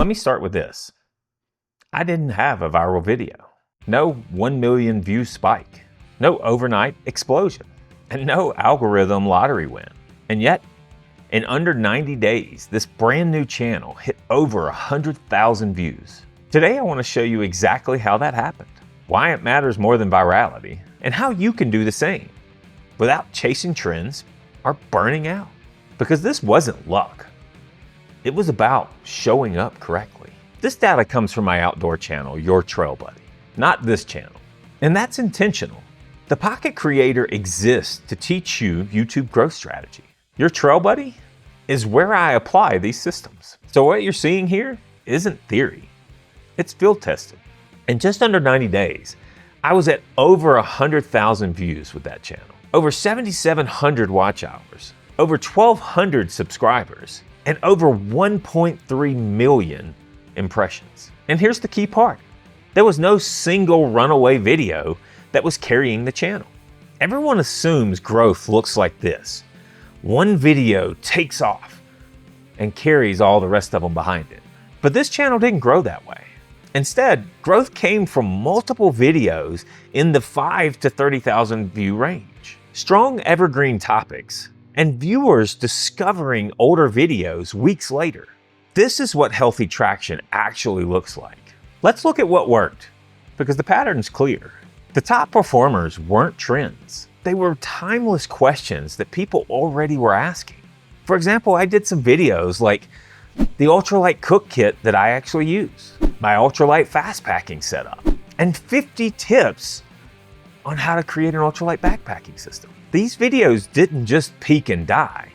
Let me start with this. I didn't have a viral video. No 1 million view spike. No overnight explosion. And no algorithm lottery win. And yet, in under 90 days, this brand new channel hit over 100,000 views. Today, I want to show you exactly how that happened, why it matters more than virality, and how you can do the same without chasing trends or burning out. Because this wasn't luck. It was about showing up correctly. This data comes from my outdoor channel, Your Trail Buddy, not this channel. And that's intentional. The Pocket Creator exists to teach you YouTube growth strategy. Your Trail Buddy is where I apply these systems. So what you're seeing here isn't theory. It's field tested. In just under 90 days, I was at over 100,000 views with that channel, over 7,700 watch hours, over 1,200 subscribers, and over 1.3 million impressions. And here's the key part. There was no single runaway video that was carrying the channel. Everyone assumes growth looks like this. One video takes off and carries all the rest of them behind it. But this channel didn't grow that way. Instead, growth came from multiple videos in the 5 to 30,000 view range. Strong evergreen topics and viewers discovering older videos weeks later. This is what healthy traction actually looks like. Let's look at what worked, because the pattern's clear. The top performers weren't trends. They were timeless questions that people already were asking. For example, I did some videos like the ultralight cook kit that I actually use, my ultralight fast packing setup, and 50 tips on how to create an ultralight backpacking system. These videos didn't just peak and die.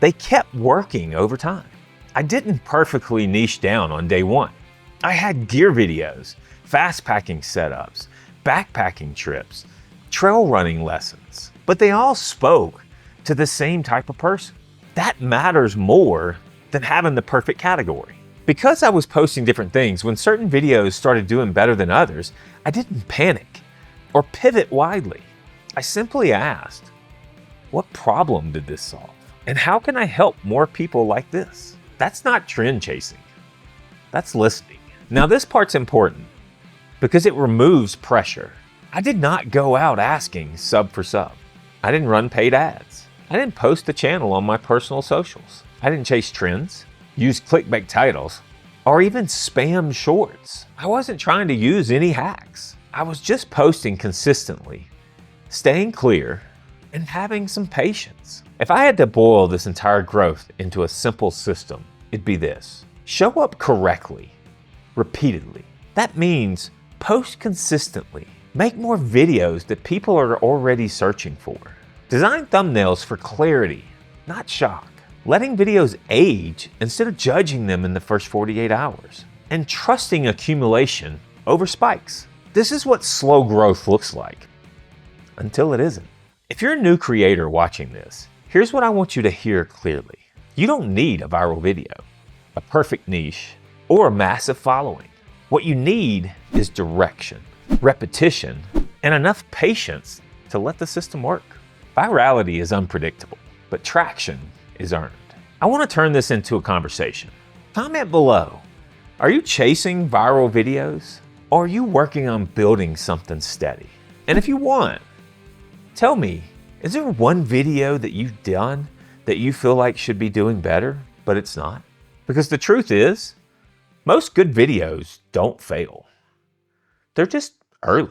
They kept working over time. I didn't perfectly niche down on day one. I had gear videos, fast packing setups, backpacking trips, trail running lessons, but they all spoke to the same type of person. That matters more than having the perfect category. Because I was posting different things, when certain videos started doing better than others, I didn't panic or pivot widely. I simply asked, what problem did this solve? And how can I help more people like this? That's not trend chasing. That's listening. Now this part's important because it removes pressure. I did not go out asking sub for sub. I didn't run paid ads. I didn't post the channel on my personal socials. I didn't chase trends, use clickbait titles, or even spam shorts. I wasn't trying to use any hacks. I was just posting consistently, staying clear, and having some patience. If I had to boil this entire growth into a simple system, it'd be this. Show up correctly, repeatedly. That means post consistently. Make more videos that people are already searching for. Design thumbnails for clarity, not shock. Letting videos age instead of judging them in the first 48 hours. And trusting accumulation over spikes. This is what slow growth looks like. Until it isn't. If you're a new creator watching this, here's what I want you to hear clearly. You don't need a viral video, a perfect niche, or a massive following. What you need is direction, repetition, and enough patience to let the system work. Virality is unpredictable, but traction is earned. I want to turn this into a conversation. Comment below. Are you chasing viral videos, or are you working on building something steady? And if you want, tell me, is there one video that you've done that you feel like should be doing better, but it's not? Because the truth is, most good videos don't fail. They're just early.